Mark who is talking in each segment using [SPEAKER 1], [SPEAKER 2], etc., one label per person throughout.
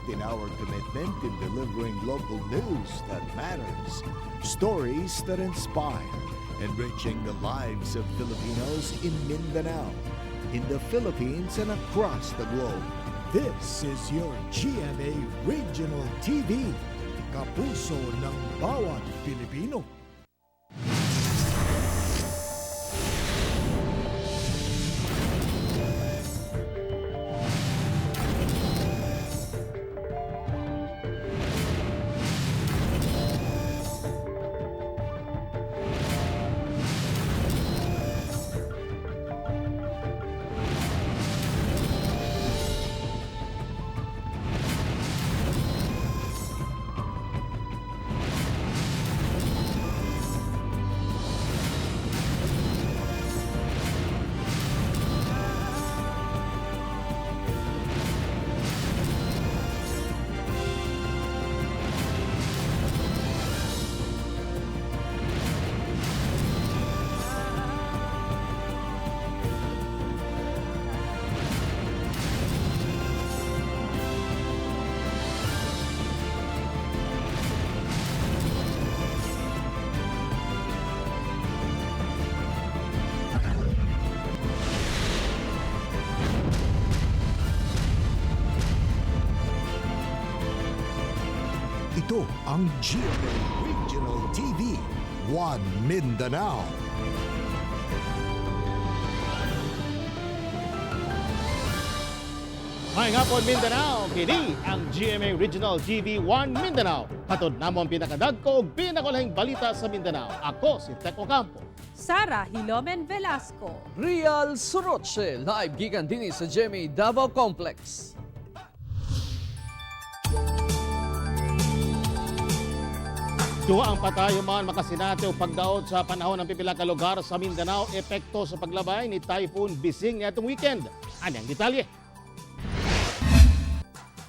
[SPEAKER 1] trust in our commitment in delivering local news that matters, stories that inspire, enriching the lives of Filipinos in Mindanao, in the Philippines and across the globe. This is your GMA Regional TV, kapuso ng bawat Pilipino. Ito ang GMA Regional TV, One Mindanao.
[SPEAKER 2] May nga po Mindanao, kini ang GMA Regional TV 1 Mindanao. Hatod namo ang pinakadagko ug pinakulahing balita sa Mindanao. Ako si Teco Campo.
[SPEAKER 3] Sara Hilomen Velasco.
[SPEAKER 4] Real Suroche, live gikan din sa GMA Davao Complex.
[SPEAKER 2] Duha ang patayo man makasinati o pagdaot sa panahon ng pipila ka lugar sa Mindanao epekto sa paglabay ni Typhoon Bising niadtong weekend. Anyang detalye.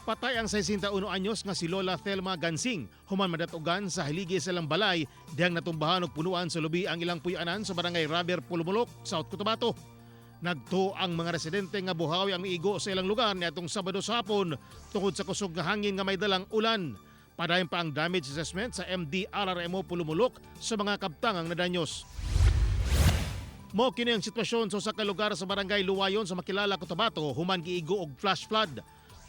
[SPEAKER 2] Patay ang 61 anyos nga si Lola Thelma Gansing, human madatugan sa haligi sa balay dihang natumbahan og punuan sa lubi ang ilang puy-anan sa barangay Raber Pulumulok, South Cotabato. Nagto ang mga residente nga buhawi ang miigo sa ilang lugar niadtong Sabado sa hapon tungod sa kusog nga hangin nga may dalang ulan. Padayon pa ang damage assessment sa MDRRMO Pulumulok sa mga kabtangang nadanyos. Mo kini ang sitwasyon sa usa ka lugar sa barangay Luwayon sa Makilala, Cotabato, human giigo og flash flood.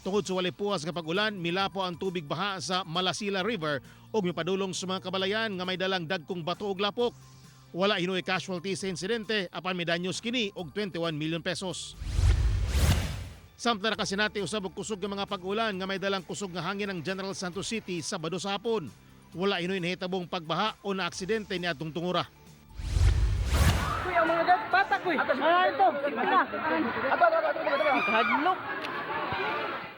[SPEAKER 2] Tungod sa walay puwas nga pag-ulan, milapo ang tubig baha sa Malasila River ug mipadulong sa mga kabalayan nga may dalang dagkong bato ug lapok. Wala hinoy casualty sa insidente apan may danyos kini og 21 million pesos. Samtang nakasinati usab og kusog nga mga pag-ulan nga may dalang kusog nga hangin ang General Santos City Sabado sa hapon. Wala hinoy nahitabong pagbaha o na aksidente niadtong tungura.
[SPEAKER 5] Kuya, mga dad, bata kuy. Ano ito? Hadlok.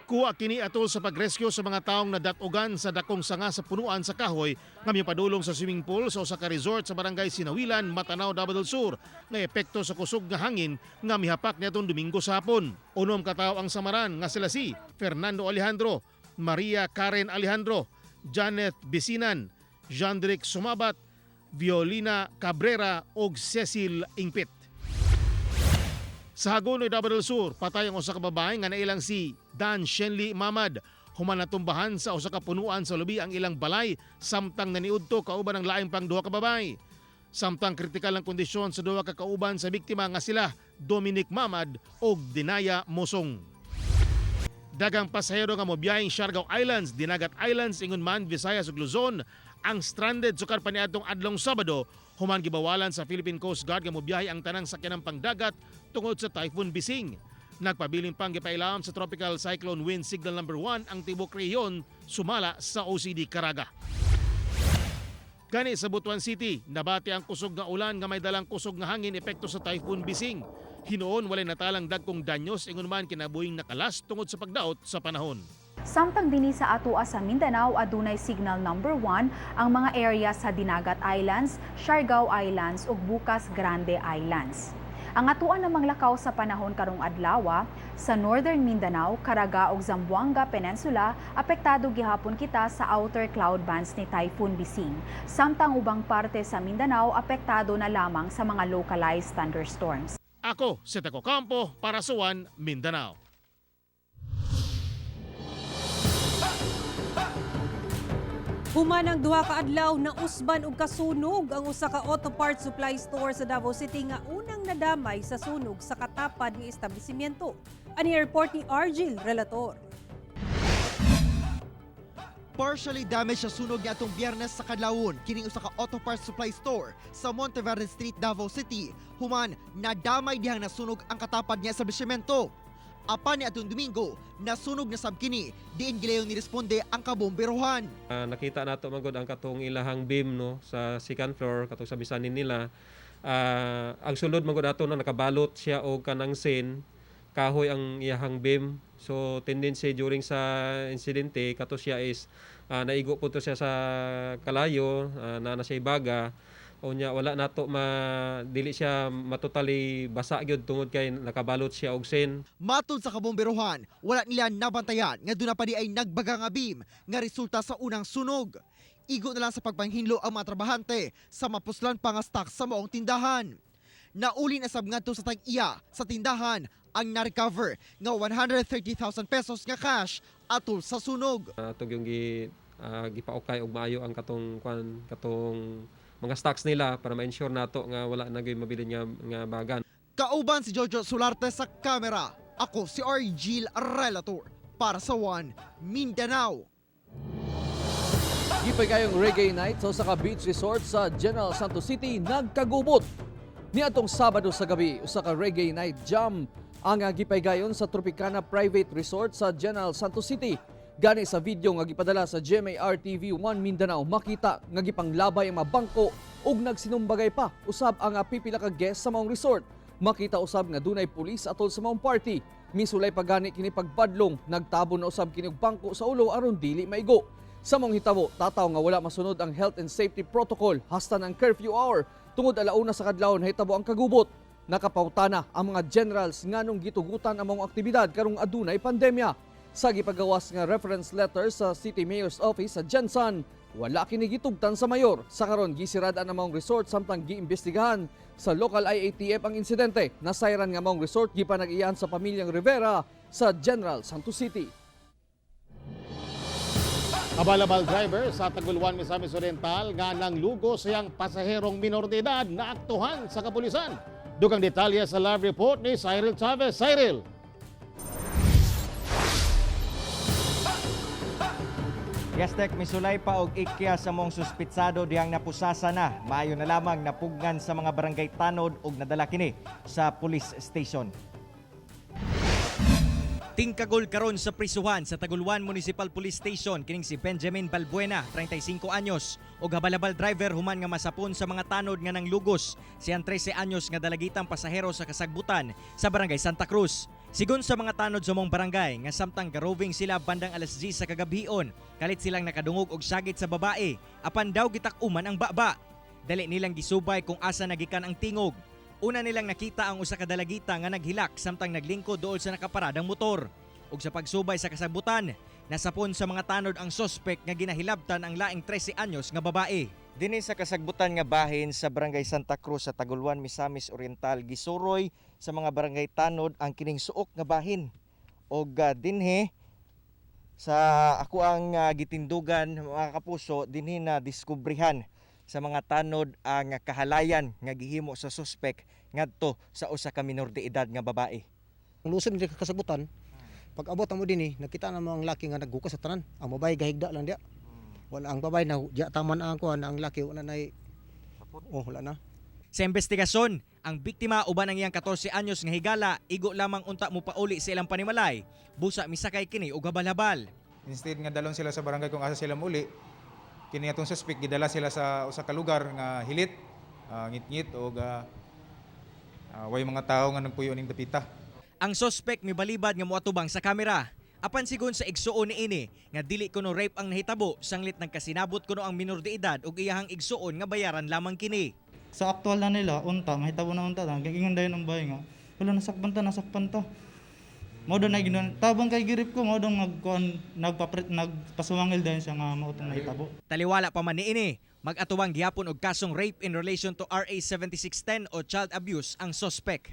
[SPEAKER 2] Kuha kini atol sa pagrescue sa mga taong nadatugan sa dakong sanga sa punuan sa kahoy nga mipadulong sa swimming pool sa usa ka resort sa barangay Sinawilan, Matanao, Davao del Sur nga epekto sa kusog nga hangin nga mihapak niadtong Domingo sa hapon. Unom ka tawo ang samaran nga sila si Fernando Alejandro, Maria Karen Alejandro, Janet Bisinan, Jandrick Sumabat, Violina Cabrera ug Cecil Ingpit. Sa Hagonoy, Davao del Sur, patay ang usa ka babae nga nailang si Dan Shenli Mamad. Human natumbahan sa usa ka punuan sa lubi ang ilang balay samtang naniudto kauban ang laing pang duha ka babae. Samtang kritikal ang kondisyon sa duha ka kauban sa biktima nga sila Dominic Mamad ug Dinaya Mosong. Dagang pasahero nga mobiyaheng Siargao Islands, Dinagat Islands, ingon man Visayas ug Luzon ang stranded sukar pa niadtong adlong Sabado. Human gibawalan sa Philippine Coast Guard nga mobiyahe ang tanang sakyanang pangdagat tungod sa Typhoon Bising. Nagpabiling pang gipailam sa Tropical Cyclone Wind Signal number 1 ang tibok rehiyon sumala sa OCD Caraga. Gani sa Butuan City, nabati ang kusog nga ulan nga may dalang kusog nga hangin epekto sa Typhoon Bising. Hinoon walay natalang dagkong danyos ingon man kinabuhing nakalas tungod sa pagdaot sa panahon.
[SPEAKER 6] Samtang dinhi sa atua sa Mindanao, adunay signal number 1 ang mga area sa Dinagat Islands, Siargao Islands ug Bukas Grande Islands. Ang atuan namang lakaw sa panahon karong adlaw sa Northern Mindanao, Caraga ug Zamboanga Peninsula, apektado gihapon kita sa outer cloud bands ni Typhoon Bising. Samtang ubang parte sa Mindanao apektado na lamang sa mga localized thunderstorms.
[SPEAKER 2] Ako si Teco Campo para sa One Mindanao.
[SPEAKER 3] Human ang duha ka adlaw na usban og kasunog ang usa ka auto parts supply store sa Davao City nga unang nadamay sa sunog sa katapad nga establishmento. Ani report ni Argil Relator.
[SPEAKER 7] Partially damaged sa sunog niya atong Biyernes sa kadlawon kining usa ka auto parts supply store sa Monteverde Street, Davao City. Human nadamay dihang nasunog ang katapad niya establishmento. Apan ni atong Domingo, nasunog na sab kini diin gilayon ni responde ang kabomberohan.
[SPEAKER 8] Nakita nato man gud ang katong ilahang beam no sa second floor katong sa bisanin nila. Ang sulod man gud ato na nakabalot siya og kanang sin kahoy ang iyahang beam. So tendency during sa insidente kato siya is naigo po to siya sa kalayo na siya ibaga. Unya wala nato dili siya matotally basa gyud tungod kay nakabalot siya og sin.
[SPEAKER 7] Matod sa kabomberohan, wala nila nabantayan nga doon na pa di ay nagbaga nga beam nga resulta sa unang sunog. Igo na lang sa pagpanghinlo ang mga trabahante sa mapuslan pa nga stock sa maong tindahan. Nauli na sab ngadto sa tag-iya sa tindahan ang na-recover nga 130,000 pesos nga cash atol sa sunog.
[SPEAKER 8] Atog yung gipaukay og maayo ang katong mga stocks nila para ma-ensure nato nga wala na gyud mabilin nga bagan.
[SPEAKER 7] Kauban si Jojo Solarte sa kamera. Ako si Argil Relator para sa One Mindanao.
[SPEAKER 4] Gipay kayong reggae night sa usa ka beach resort sa General Santos City nagkagubot. Niadtong Sabado sa gabi, usa ka reggae night jam ang gipaygayon sa Tropicana Private Resort sa General Santos City. Gani sa video nga gipadala sa GMA RTV 1 Mindanao, makita nga gipanglabay ang mga bangko ug nagsinumbagay pa usab ang pipila ka guest sa maong resort. Makita usab nga dunay pulis atol sa maong party. Misulay pa gani kini pagpadlong, nagtabon na usab kini og bangko sa ulo aron dili maigo. Sa maong hitabo, tataw nga wala masunod ang health and safety protocol hasta ng curfew hour. Tungod alauna sa kadlawon hitabo ang kagubot. Nakapautana ang mga generals nganong gitugutan ang maong aktibidad karong adunay pandemya. Sa gipagawas nga reference letter sa City Mayor's Office sa Jensan, wala kini gitugtan sa mayor. Sa karon gisirad ang maong resort samtang giimbestigahan sa local IATF ang insidente. Nasayran nga maong resort gipanag-iyan sa pamilyang Rivera sa General Santos City.
[SPEAKER 2] Abalabal driver sa Taguluan, Misamis Oriental nga nang lugo siyang pasaherong minor de edad na aktuhan sa kapulisan. Dugang detalye sa live report ni Cyril Chavez. Cyril.
[SPEAKER 9] Yastek, misulay pa og ikya sa mong suspitsado diyang napusasa na. Maayo na lamang napugnan sa mga barangay tanod og nadala kini sa police station. Tingkagol karon sa prisuhan sa Taguluan Municipal Police Station kining si Benjamin Balbuena, 35 anyos, og habalabal driver human nga masapon sa mga tanod nga nang lugos. Siyang 13 anyos nga dalagitang pasahero sa kasagbutan sa barangay Santa Cruz. Sigon sa mga tanod sa mong barangay nga samtang garoving sila bandang alas 10 sa kagabion, kalit silang nakadungog og sagit sa babae, apan daw gitakuman ang baba. Dali nilang gisubay kung asa nagikan ang tingog. Una nilang nakita ang usa ka dalagita nga naghilak samtang naglingkod dool sa nakaparadang motor. Ug sa pagsubay sa kasagbutan, nasapon sa mga tanod ang sospek nga ginahilabtan ang laing 13 anyos nga babae. Dinhi sa kasagbutan nga bahin sa barangay Santa Cruz sa Taguluan, Misamis Oriental, gisuroy sa mga barangay tanod ang kining suok nga bahin. Og dinhi sa ako ang gitindugan mga kapuso, dinhi na diskubrihan sa mga tanod ang kahalayan nga gihimo sa suspek ngadto sa usa ka minor de edad nga babae.
[SPEAKER 10] Ang lusod ni kasabutan, pag abot mo dinhi, nakita na mga laki nga naggukas sa tanan. Ang babae gahigda lang dia. Wala ang babae na diya taman ang kuan, ang laki wala na wala na.
[SPEAKER 9] Sa investigasyon, ang biktima uban ang iyang 14 anyos nga higala, igo lamang unta mo pauli sa ilang panimalay. Busa misakay kini og habal-habal.
[SPEAKER 11] Instead nga dalon sila sa barangay kung asa sila muli, kini atong suspect gidala sila sa usa ka lugar nga hilit, ngit-ngit o way mga tao nga nagpuyo ning dapita.
[SPEAKER 9] Ang suspect mibalibad nga moatubang sa kamera. Apan sigon sa igsuon niini nga dili kuno rape ang nahitabo, sanglit nagkasinabot kuno ang minor de edad ug iyahang igsuon nga bayaran lamang kini.
[SPEAKER 12] Sa aktual na nila, unta, mahitabo na unta, gagingon dayon ang bahay nga. Wala nasakpan ta. Mao do na ginon. Tabang kay girip ko, mao do nagpasumangil dayon siya nga mao tong nahitabo.
[SPEAKER 9] Taliwala pa man niini, mag-atuwang gihapon og kasong rape in relation to RA 7610 o child abuse ang suspect.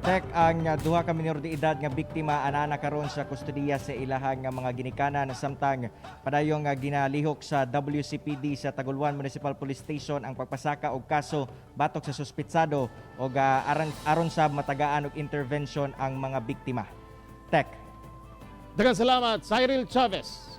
[SPEAKER 9] Tek ang duha ka minor de edad nga biktima anana karon sa kustodiya sa ilahang nga mga ginikanan samtang padayong nga ginalihok sa WCPD sa Taguluan Municipal Police Station ang pagpasaka og kaso batok sa suspitsado o aron sa matagaan og intervention ang mga biktima. Tek.
[SPEAKER 2] Daghang salamat, Cyril Chavez.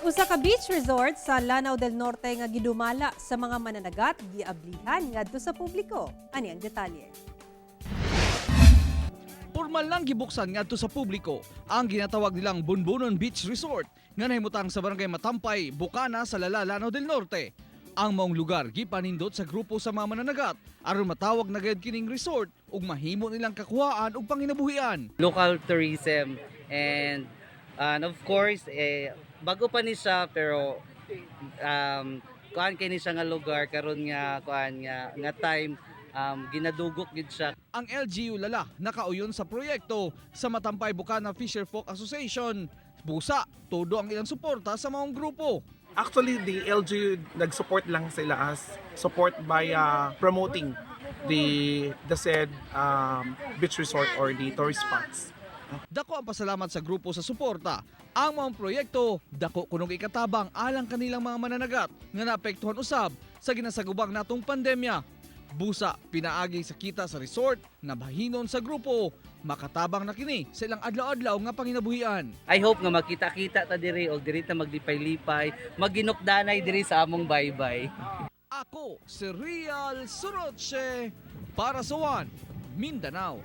[SPEAKER 3] Usa ka beach resort sa Lanao del Norte nga gidumala sa mga mananagat giablihan ngadto sa publiko. Ani ang detalye.
[SPEAKER 4] Formal lang gibuksan ngadto sa publiko ang ginatawag nilang Bunbunon Beach Resort nga nahimutang sa barangay Matampay, Bukana sa Lanao del Norte. Ang maong lugar gipanindot sa grupo sa mga mananagat aron matawag na gayud kining resort ug mahimo nilang kakuhaan ug panginabuhian.
[SPEAKER 13] Local tourism and of course bago pa ni siya pero kuan kini siya nga lugar karon nga kuan nga time ginadugok gid siya.
[SPEAKER 4] Ang LGU lala nakauyon sa proyekto sa Matampay Bukana Fisher Folk Association. Busa, todo ang ilang suporta sa maong grupo.
[SPEAKER 14] Actually, the LGU nag-support lang sila as support by promoting the said beach resort or the tourist spots.
[SPEAKER 4] Dako ang pasalamat sa grupo sa suporta. Ang mga proyekto, dako kunog ikatabang alang kanilang mga mananagat nga naapektuhan usab sa ginasagubang natong pandemya. Busa, pinaagi sa kita sa resort na bahinon sa grupo, makatabang na kini sa ilang adlaw-adlaw nga panginabuhian.
[SPEAKER 13] I hope nga makita-kita ta diri o diri ta maglipay-lipay, maginukdanay diri sa among baybay.
[SPEAKER 4] Ako si Real Soroche para sa One Mindanao.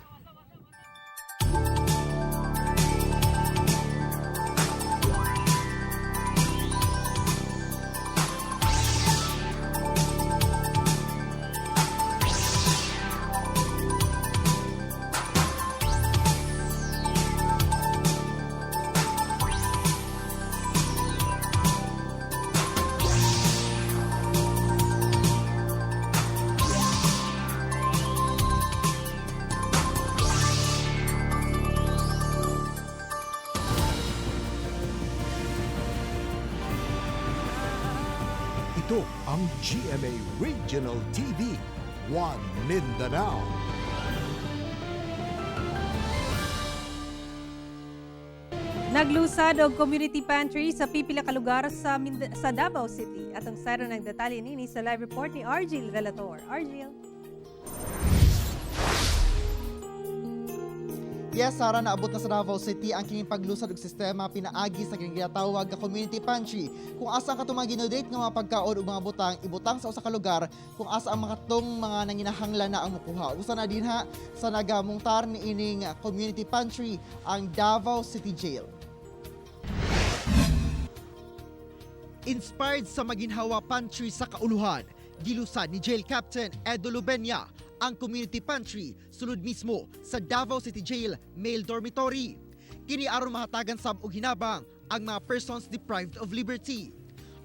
[SPEAKER 1] Ito ang GMA Regional TV, One Mindanao.
[SPEAKER 3] Naglusad og community pantry sa pipila ka lugar sa Davao City. Atong sayro ng detalye nini sa live report ni Argil Relator. Argil.
[SPEAKER 7] Yes, Sara, naabot na sa Davao City ang kining paglusad og sistema pinaagi sa kining gitawag nga community pantry. Kung asa ang katong ginodate nga mga pagkaon ug mga butang ibutang sa usa ka lugar, kung asa ang mga tong mga nanginahanglan na ang mukuha. Usa na dinha sa nagamungtar ni ining community pantry ang Davao City Jail. Inspired sa maginhawa pantry sa kauluhan, gilusad ni Jail Captain Edo Lubenya ang community pantry sulod mismo sa Davao City Jail male dormitory. Kini aron mahatagan sab og hinabang ang mga persons deprived of liberty.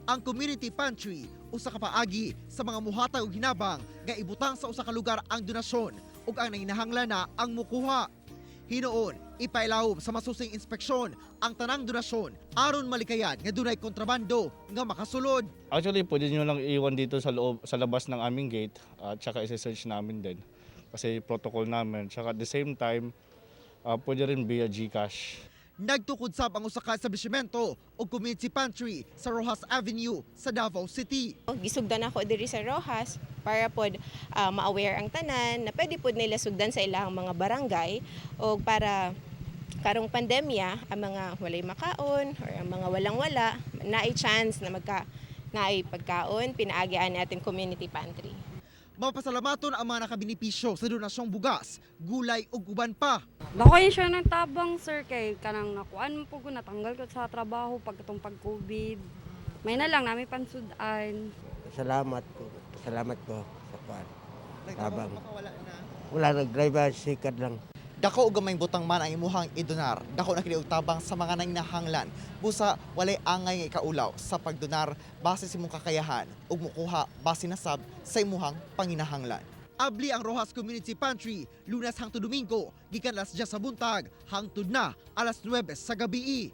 [SPEAKER 7] Ang community pantry usa ka paagi sa mga muhatag og hinabang nga ibutang sa usa ka lugar ang donasyon ug ang nanginahanglan na ang mukuha. Hinoon, ipailawom sa masusing inspeksyon ang tanang donasyon aron malikayan nga dunay kontrabando nga makasulod.
[SPEAKER 15] Actually, pwede nyo lang iwan dito sa loob, sa labas ng aming gate at saka isa-search namin din. Kasi protocol namin. Saka at the same time, pwede rin via GCash.
[SPEAKER 7] Nagtukod sab ang usa ka establishmento o community pantry sa Rojas Avenue sa Davao City.
[SPEAKER 16] Gisugdan ako diri sa Rojas para pod ma-aware ang tanan na pwede pod nila sugdan sa ilang mga barangay o para karong pandemya ang mga walay makaon or ang mga walang-wala naay chance na naay pagkaon pinaagian natin community pantry.
[SPEAKER 7] Mapasalamaton ang mga nakabinipisyo sa donasyong bugas, gulay ug uban pa.
[SPEAKER 17] Nakuha siya ng tabang, sir, kay kanang nakuan mo po ko, natanggal ko sa trabaho pagkatong pag-COVID. May na lang namin pansudan.
[SPEAKER 10] Salamat ko sa kuan. Tabang. Wala nag-drive, sikad lang.
[SPEAKER 7] Dako og gamay butang man ang imuhang idonar. Dako na kini og tabang sa mga nanginahanglan. Busa walay angay nga ikaulaw sa pagdonar base sa imong kakayahan ug mokuha base na sab sa imuhang panginahanglan. Abli ang Rojas Community Pantry Lunes hangtod Domingo gikan alas 10 sa buntag hangtod na alas 9 sa gabii.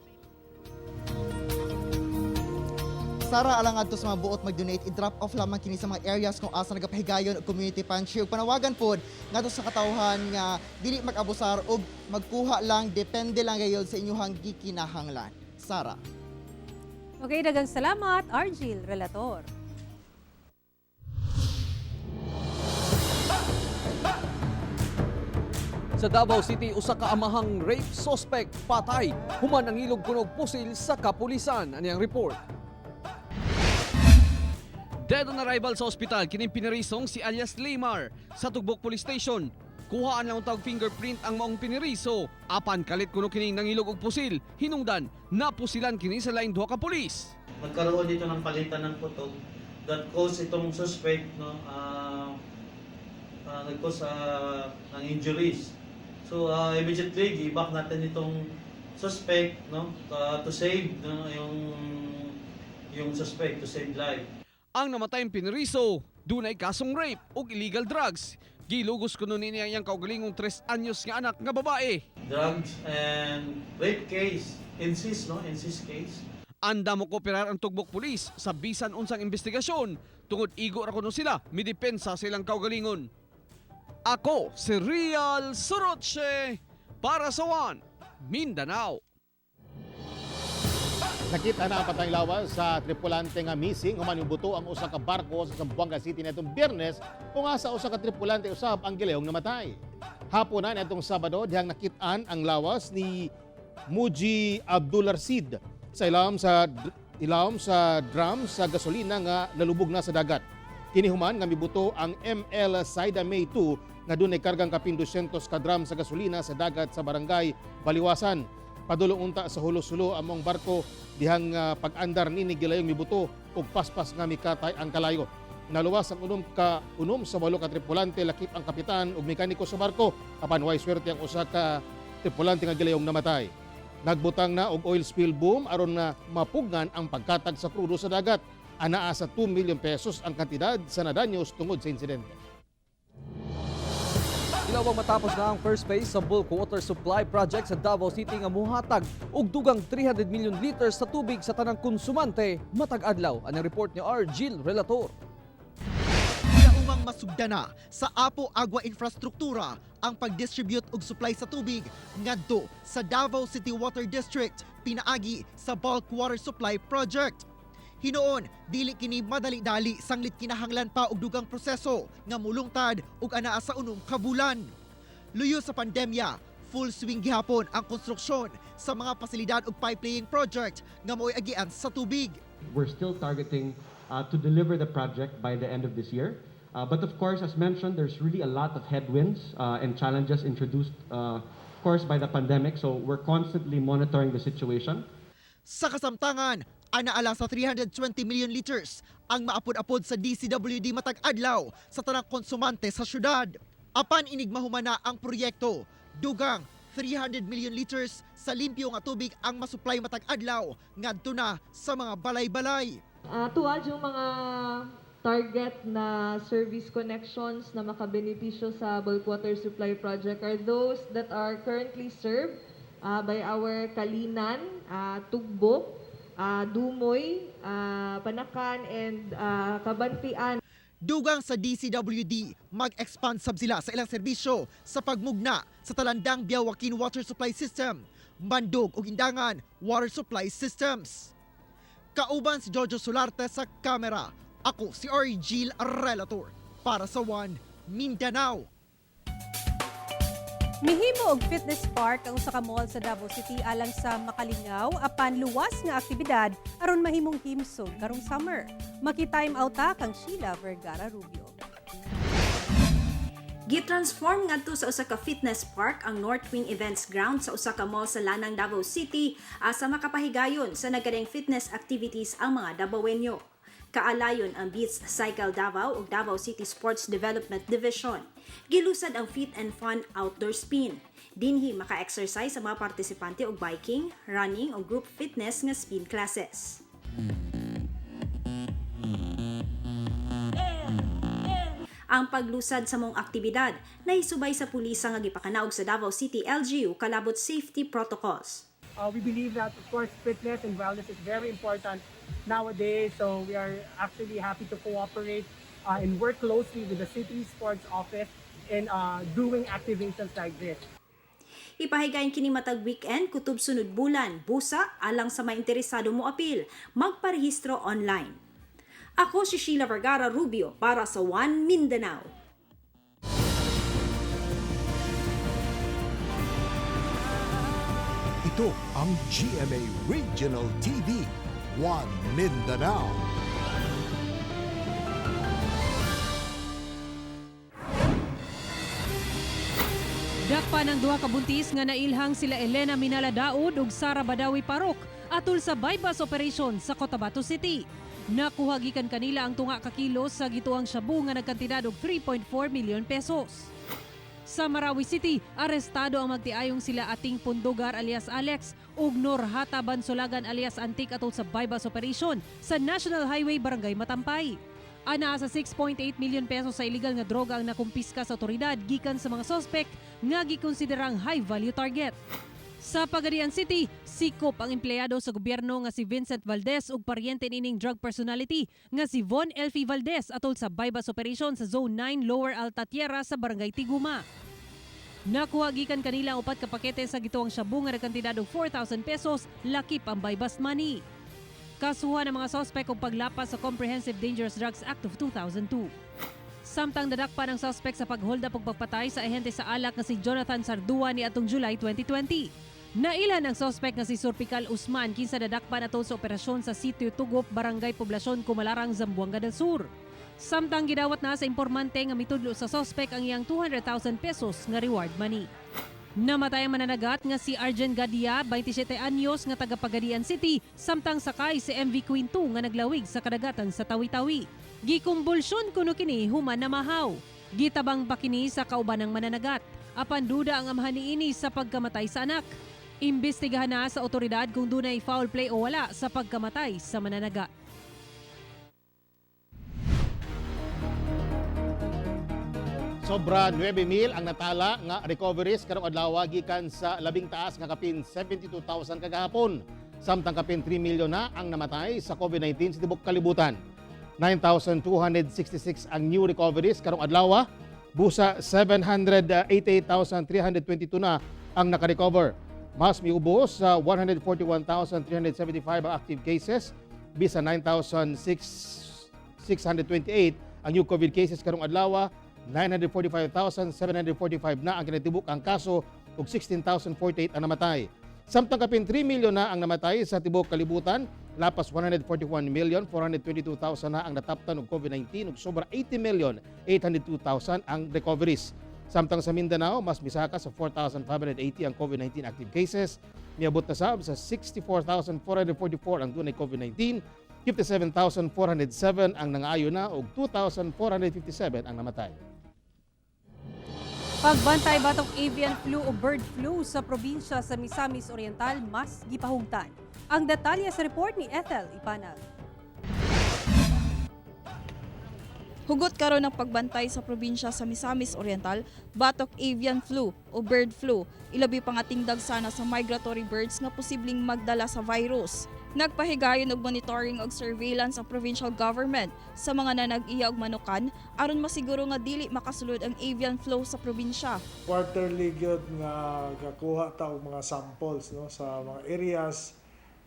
[SPEAKER 7] Sara, alang adto sa mga buot mag-donate, i-drop off lamang kini sa mga areas kung asa nagapahigayon og community pantry ug panawagan pod ngadto sa katawhan nga dili mag-abusar og magkuha lang, depende lang gayud sa inyong gikinahanglan. Sara.
[SPEAKER 3] Okay, daghang salamat, Argil Relator.
[SPEAKER 4] Sa Davao City, usa ka amahang rape suspect patay. Human ang ilog kunog pusil sa kapulisan. Ano yung report? Dead on arrival sa ospital, kining pinirisong si alias Limar sa Tugbok Police Station. Kuhaan lang tawag fingerprint ang maong piniriso. Apan kalit kuno kining nangilog og pusil. Hinungdan, napusilan kini sa lain duha ka pulis.
[SPEAKER 18] Nagkaroon dito ng palitan ng putok that caused itong suspect nag-cause ng injuries. So immediately gi-back natin itong suspect to save yung suspect, to save life.
[SPEAKER 4] Ang namatayang piniriso, dunay kasong rape ug illegal drugs. Gilugos kuno niya yang kaugalingong 3 anyos nga anak nga babae.
[SPEAKER 18] Drugs and rape case, incest case.
[SPEAKER 4] Anda mo kooperar ang Tugbok Police sa bisan unsang investigasyon tungod igo ra kuno sila midepensa silang kaugalingon. Ako si Real Soroche para sa One Mindanao.
[SPEAKER 2] Nakita na ang patayng lawas sa tripulante nga missing human yung buto ang usa ka barko sa Zamboanga City nitong Biyernes kung asa usa ka tripulante usab ang gileyong namatay. Hapon na nitong Sabado dihang nakitaan ang lawas ni Muji Abdul Rashid sa ilawom sa drum sa gasolina nga nalubog na sa dagat. Kinihuman nga mibuto ang ML Saida May 2 nga dunay kargang kapin 200 ka drum sa gasolina sa dagat sa barangay Baliwasan. Padulong unta sa hulo-sulo among barko dihang pag-andar nini gilayong mibuto ug paspas nga mikatay ang kalayo. Naluwas ang unom sa 8 ka tripulante, lakip ang kapitan ug mekaniko sa barko. Apan way swerte ang usa ka tripulante nga gilayong namatay. Nagbutang na og oil spill boom aron na mapugnan ang pagkatag sa krudo sa dagat. Anaa sa 2 million pesos ang kantidad sa nadanyos tungod sa insidente.
[SPEAKER 4] Ilawang matapos na ang first phase sa bulk water supply project sa Davao City nga muhatag og dugang 300 million liters sa tubig sa tanang konsumante matag adlaw. Ang report ni Argil Relator.
[SPEAKER 7] Naumang masugdana sa Apo Agua Infrastruktura ang pag-distribute og supply sa tubig ngadto sa Davao City Water District pinaagi sa bulk water supply project. Hinoon, dili kini madali-dali sanglit kinahanglan pa og dugang proseso nga mulungtad ug anaa sa unong kabulan. Luyo sa pandemya, full swing gihapon ang konstruksyon sa mga pasilidad ug pipelaying project nga mo'y agian sa tubig.
[SPEAKER 19] We're still targeting to deliver the project by the end of this year. But of course, as mentioned, there's really a lot of headwinds and challenges introduced, of course, by the pandemic. So we're constantly monitoring the situation.
[SPEAKER 7] Sa kasamtangan, anaala sa 320 million liters ang maapod-apod sa DCWD matag adlaw sa tanang konsumante sa syudad. Apan inig mahumana ang proyekto, dugang 300 million liters sa limpyo nga tubig ang masupply matag adlaw ngadto na sa mga balay-balay.
[SPEAKER 20] Tuwad yung mga target na service connections na makabenepisyo sa bulk water supply project are those that are currently served by our Kalinan, Tugbok, Dumoy, Panakan, and Kabantian.
[SPEAKER 7] Dugang sa DCWD, mag-expand sab sila sa ilang serbisyo sa pagmugna sa Talandang Biawakin Water Supply System, Bandog ug Indangan Water Supply Systems. Kauban si Jojo Solarte sa kamera. Ako si Argil Relator para sa One Mindanao.
[SPEAKER 3] Mihimo og fitness park ang usa ka mall sa Davao City alang sa makalingaw apan luwas nga aktibidad aron mahimong himsog karong summer. Maki-time out ta kang Sheila Vergara Rubio.
[SPEAKER 21] Gitransform ngadto sa usa ka fitness park ang North Wing Events Ground sa usa ka mall sa Lanang, Davao City asa makapahigayon sa nagadeng fitness activities ang mga Davaoenyo. Kaalayon ang Beats Cycle Davao ug Davao City Sports Development Division. Gilusad ang Fit and Fun Outdoor Spin. Dinhi maka-exercise sa mga partisipante og biking, running o group fitness nga spin classes. Ang paglusad sa mong aktibidad nahisubay sa pulisa nga gipakanaog sa Davao City LGU kalabot safety protocols.
[SPEAKER 5] We believe that, of course, fitness and wellness is very important nowadays. So we are actually happy to cooperate and work closely with the City Sports Office in doing activations like this.
[SPEAKER 21] Ipahigayon kini matag weekend kutob sunod bulan, busa alang sa mga interesado mo apil, magparehistro online. Ako si Sheila Vergara Rubio para sa One Mindanao.
[SPEAKER 1] Ito ang GMA Regional TV, One Mindanao.
[SPEAKER 3] Dakpa ng duha ka buntis nga nailhang sila Elena Minala Daud ug Sara Badawi Parok atol sa bypass operation sa Cotabato City. Nakuha gikan kanila ang tunga ka kilos sa gituang shabu nga nagkantidad og 3.4 million pesos. Sa Marawi City, arestado ang magtiayong sila Ating Pundugar alias Alex ug Norhata Bansolagan alias Antik atol sa bypass operation sa National Highway Barangay Matampay. Ana sa 6.8 million pesos sa illegal nga droga ang nakumpiska sa otoridad gikan sa mga suspect nga gikonsiderang high value target. Sa Pagadian City, sikop ang empleyado sa gobyerno nga si Vincent Valdez ug paryente nining drug personality nga si Von Elfie Valdez atol sa bypass operation sa Zone 9 Lower Alta Tierra sa Barangay Tiguma. Nakuha gikan kanila ang 4 ka pakete sa gituang shabu nga nagkantidad og 4,000 pesos, lakip ang bypass money. Kasuhan ng mga sospek og paglapas sa Comprehensive Dangerous Drugs Act of 2002. Samtang dadakpa ng sospek sa paghold up ug pagpatay sa ahente sa alak nga si Jonathan Sardua ni atong July 2020. Nailan ang sospek nga si Surpical Usman kinsa dadakpa nato sa operasyon sa Sitio Tugop, Barangay Poblasyon, Kumalarang, Zamboanga del Sur. Samtang gidawat na sa impormante nga mitudlo sa sospek ang iyang 200,000 pesos nga reward money. Namatay ang mananagat nga si Arjen Gadia, 27 anyos nga taga Pagadian City, samtang sakay si MV Queen 2 nga naglawig sa kadagatan sa Tawi-Tawi. Gikumbulsyon kuno kini human na mahaw. Gitabang pa kini sa kauban ng mananagat. Apan duda ang amahan niini sa pagkamatay sa anak. Imbestigahan na sa otoridad kung dunay foul play o wala sa pagkamatay sa mananagat.
[SPEAKER 2] Sobra 9,000 ang natala nga recoveries karong adlaw gikan sa labing taas nga kapin 72,000 kagahapon. Samtang kapin 3 milyon na ang namatay sa COVID-19 sa tibuok kalibutan. 9,266 ang new recoveries karong adlaw. Busa 788,322 na ang naka-recover. Mas miubos sa 141,375 ang active cases. Bisa 9,628 ang new COVID cases karong adlaw. 945,745 na ang kinatibuk ang kaso ug 16,048 ang namatay. Samtang kapin 3 milyon na ang namatay sa tibuok kalibutan, lapas 141,422,000 na ang nataptan og COVID-19 ug sobra 80,802,000 ang recoveries. Samtang sa Mindanao, mas misaka sa 4,580 ang COVID-19 active cases. Niabot na sab sa 64,444 ang dunay COVID-19, 57,407 ang nangaayo na ug 2,457 ang namatay.
[SPEAKER 3] Pagbantay batok avian flu o bird flu sa probinsya sa Misamis Oriental mas gipahugtan. Ang detalye sa report ni Ethel Ipanag.
[SPEAKER 22] Hugot karon ng pagbantay sa probinsya sa Misamis Oriental, batok avian flu o bird flu. Ilabi pa nga tingdag sana sa migratory birds nga posibleng magdala sa virus. Nagpahigayon og monitoring og surveillance ang provincial government sa mga nanag-iya og manukan aron masiguro nga dili makasulod ang avian flu sa probinsya.
[SPEAKER 23] Quarterly gyud nga kakuha ta og mga samples no sa mga areas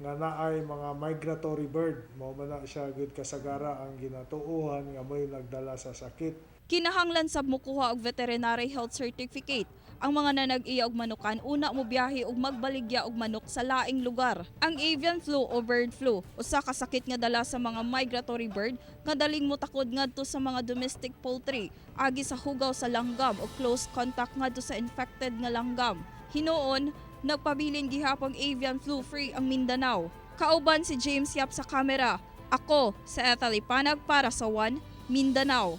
[SPEAKER 23] nga naay mga migratory bird. Mao man na siya gyud kasagara ang ginatuohan nga may nagdala sa sakit.
[SPEAKER 22] Kinahanglan sab mokuha og veterinary health certificate ang mga nanag-iya og manukan una mo biyahe og magbaligya og manok sa laing lugar. Ang avian flu o bird flu usa ka sakit nga dala sa mga migratory bird nga daling motakod ngadto sa mga domestic poultry agi sa hugaw sa langgam o close contact ngadto sa infected nga langgam. Hinuon nagpabilin gihapon avian flu free ang Mindanao. Kauban si James Yap sa kamera. Ako sa Ethel Ipanag para sa One Mindanao.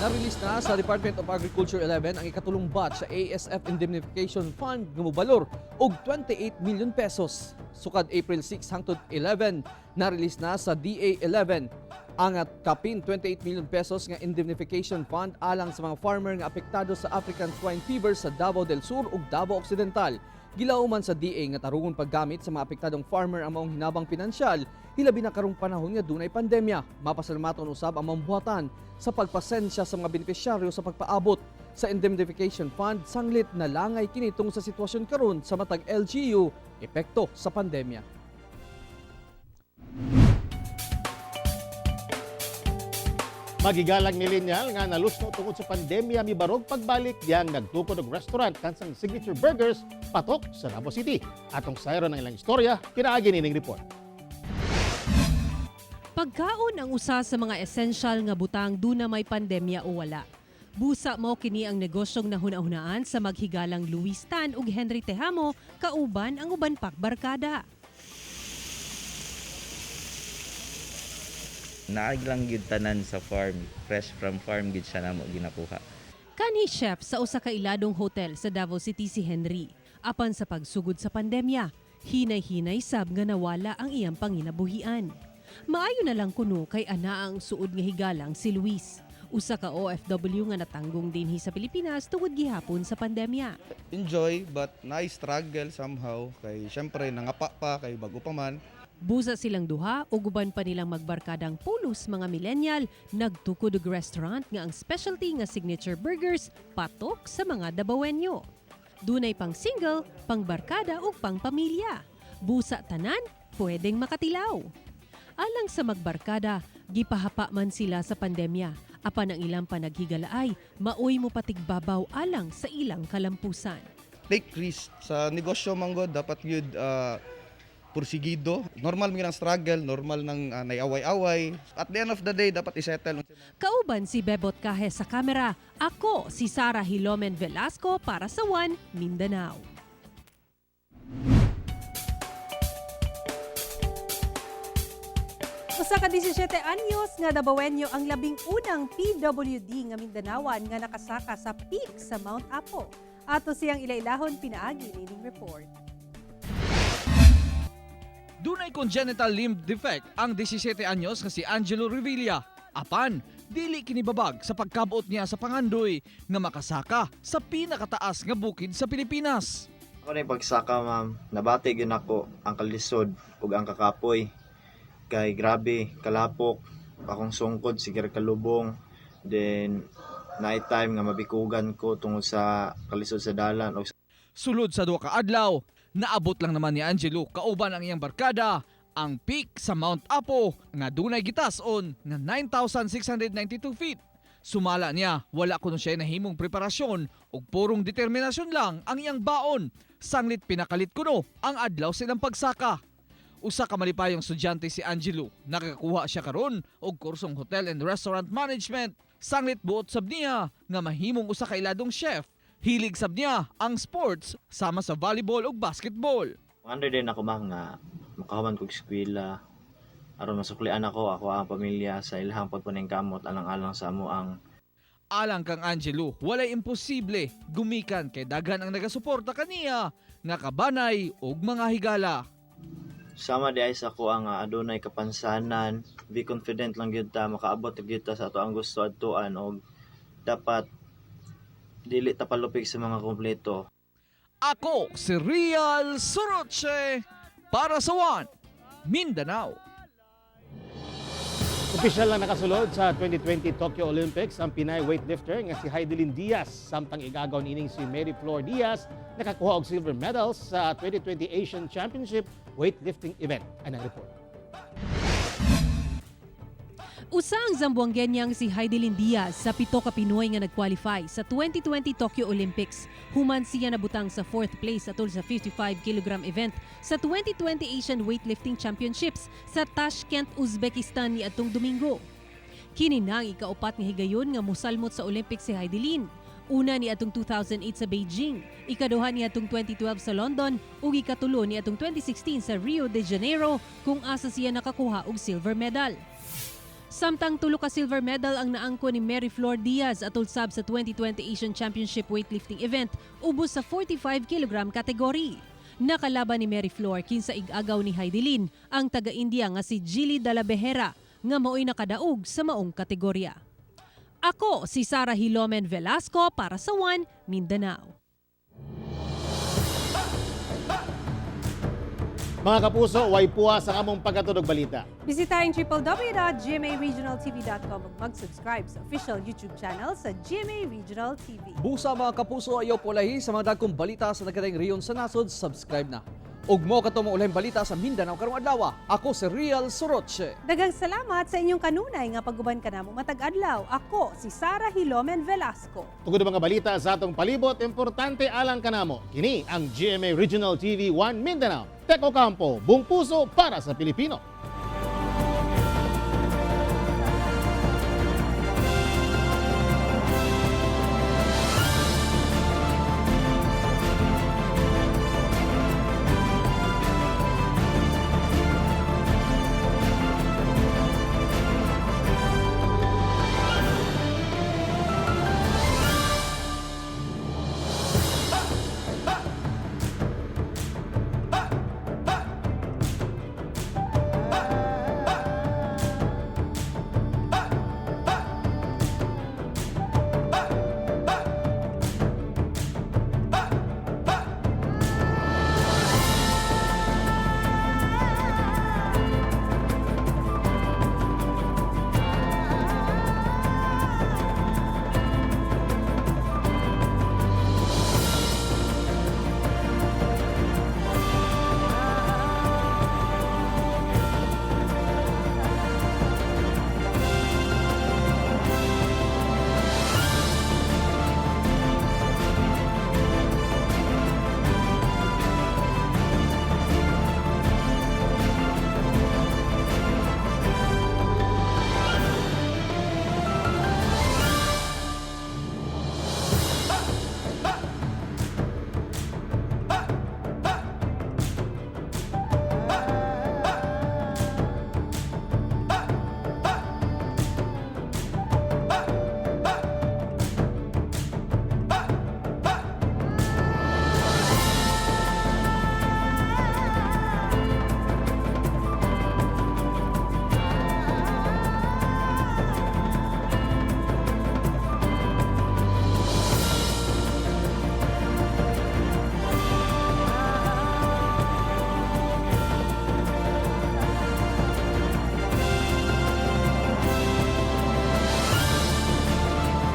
[SPEAKER 4] Na-release na sa Department of Agriculture 11 ang ikatulong batch sa ASF Indemnification Fund nga mobalor og 28 million pesos. Sukad April 6 hangtod 11, na-release na sa DA 11 ang kapin 28 million pesos nga indemnification fund alang sa mga farmer nga apektado sa African swine fever sa Davao del Sur ug Davao Occidental. Gilauman sa DA nga tarungon paggamit sa mga apektadong farmer ang maong hinabang pinansyal, hilabi na karong panahon nga dunay pandemya. Mapasalamaton usab ang mambuhatan sa pagpasensya sa mga benepisyaryo sa pagpaabot sa indemnification fund sanglit na langay kinitong sa sitwasyon karon sa matag LGU epekto sa pandemya.
[SPEAKER 2] Magigalang millennial nga nalusno tungod sa pandemya mibarog pagbalik diyang nagtukod og restaurant kansang Signature Burgers patok sa Davao City. Atong sayro ng ilang istorya, pinaagi nining report.
[SPEAKER 3] Pagkaon ang usa sa mga essential nga butang duna may pandemya o wala. Busa mo kini ang negosyong nahuna-hunaan sa maghigalang Luis Tan ug Henry Tejamo kauban ang uban pak barkada.
[SPEAKER 6] Naag lang gyud tanan sa farm, fresh from farm gid siya namo ginakuha.
[SPEAKER 3] Kanhi chef sa usa ka iladong hotel sa Davao City si Henry. Apan sa pagsugod sa pandemya, hinay-hinay sab nga nawala ang iyang panginabuhian. Maayo na lang kuno kay ana ang suod nga higalang si Luis. Usa ka OFW nga natanggong dinhi sa Pilipinas tungod gihapon sa pandemya.
[SPEAKER 8] Enjoy but na-struggle somehow kay syempre nangapa pa kay bago pa man.
[SPEAKER 3] Busa silang duha ug uban pa nilang magbarkadang pulos mga millennial nagtukod og restaurant nga ang specialty nga Signature Burgers patok sa mga Davaoenyo. Dunay pang single, pang barkada ug pang pamilya. Busa tanan pwedeng makatilaw. Alang sa magbarkada, gipahapa man sila sa pandemya. Apan ang ilang panaghigalaay, maoy mo patigbabaw alang sa ilang kalampusan.
[SPEAKER 8] Take risk sa negosyo manggod dapat gyud pursigido. Normal mga struggle, normal nang naiaway-away. At the end of the day, dapat isettle.
[SPEAKER 3] Kauban si Bebot Kahe sa kamera. Ako si Sarah Hilomen Velasco para sa One Mindanao. Usa ka 17 anyos nga Davaoenyo ang labing unang PWD nga Mindanawan nga nakasaka sa peak sa Mount Apo. Ato siyang ilailahon pinaagi nining report.
[SPEAKER 4] Dunay congenital limb defect ang 17 anyos nga si Angelo Revilla. Apan, dili kinibabag sa pagkabuot niya sa pangandoy nga makasaka sa pinakataas nga bukid sa Pilipinas.
[SPEAKER 11] Ako na yung pagsaka, ma'am. Nabati yun ako ang kalisod ug ang kakapoy. Kay grabe, kalapok, akong sungkod, sige kalubong. Then, night time nga mabikugan ko tungod sa kalisod sa dalan.
[SPEAKER 4] Sulod sa duha ka adlaw, naabot lang naman ni Angelo kauban ang iyang barkada ang peak sa Mount Apo nga dunay gitason nga 9,692 feet. Sumala niya, wala kuno siya nahimong preparasyon ug purong determinasyon lang ang iyang baon. Sanglit pinakalit kuno ang adlaw silang pagsaka. Usa ka malipayong estudyante si Angelo, nakakuha siya karon og kursong hotel and restaurant management. Sanglit buot sab niya nga mahimong usa ka iladong chef. Hilig sab niya ang sports sama sa volleyball ug basketball.
[SPEAKER 11] Under din ako nga makahuman kog eskwela aron masuklian ako ang pamilya sa ilahang pagpuning kamot alang-alang sa amo ang
[SPEAKER 4] alang kang Angelo, walay imposible gumikan kay daghan ang nagasuporta kaniya nga kabanay ug mga higala.
[SPEAKER 11] Sama di ay sa ko ang adunay kapansanan, be confident lang gyud ta makaabot gyud ta sa ato ang gusto adtuan og dapat dili ta palupig sa mga kompleto.
[SPEAKER 4] Ako si Real Soroche para sa One Mindanao.
[SPEAKER 2] Opisyal na nakasulod sa 2020 Tokyo Olympics ang Pinay weightlifter nga si Heidelin Diaz samtang igagaw nining si Mary Flor Diaz nakakuha og silver medals sa 2020 Asian Championship weightlifting event. Anang report.
[SPEAKER 3] Usa ang Zamboanguenyang si Heidelin Diaz sa 7 ka Pinoy nga nag-qualify sa 2020 Tokyo Olympics. Human siya nabutang sa 4th place atol sa 55 kg event sa 2020 Asian Weightlifting Championships sa Tashkent, Uzbekistan niadtong Domingo. Kini na ang ikaupat nga higayon nga mosalmot sa Olympics si Heidelin. Una ni atong 2008 sa Beijing, ikaduha ni atong 2012 sa London ug ikatulo ni atong 2016 sa Rio de Janeiro kung asa siya nakakuha og silver medal. Samtang tulo ka silver medal ang naangko ni Mary Flor Diaz atol sab sa 2020 Asian Championship weightlifting event ubos sa 45 kg kategory. Nakalaban ni Mary Flor kinsa ig-agaw ni Heidelin ang taga-India nga si Jilly Dalla Behera nga mao'y nakadaog sa maong kategorya. Ako si Sarah Hilomen Velasco para sa One Mindanao.
[SPEAKER 2] Mga kapuso, way puwas ang among pagkatulog balita.
[SPEAKER 3] Bisitahin www.gmaregionaltv.com ug mag-subscribe sa official YouTube channel sa GMA Regional TV.
[SPEAKER 4] Busa mga kapuso, ayaw pulahi sa mga dagkong balita sa nagkatayong reyon sa nasod, subscribe na. Ug mo katong ulahing balita sa Mindanao karong adlaw. Ako si Real Soroche.
[SPEAKER 3] Daghang salamat sa inyong kanunay nga pag-uban kanamo matag adlaw. Ako si Sara Hilomen Velasco.
[SPEAKER 2] Tugod ang mga balita sa atong palibot, importante alang kanamo. Kini ang GMA Regional TV 1 Mindanao. Teko Campo, buong puso para sa Pilipino.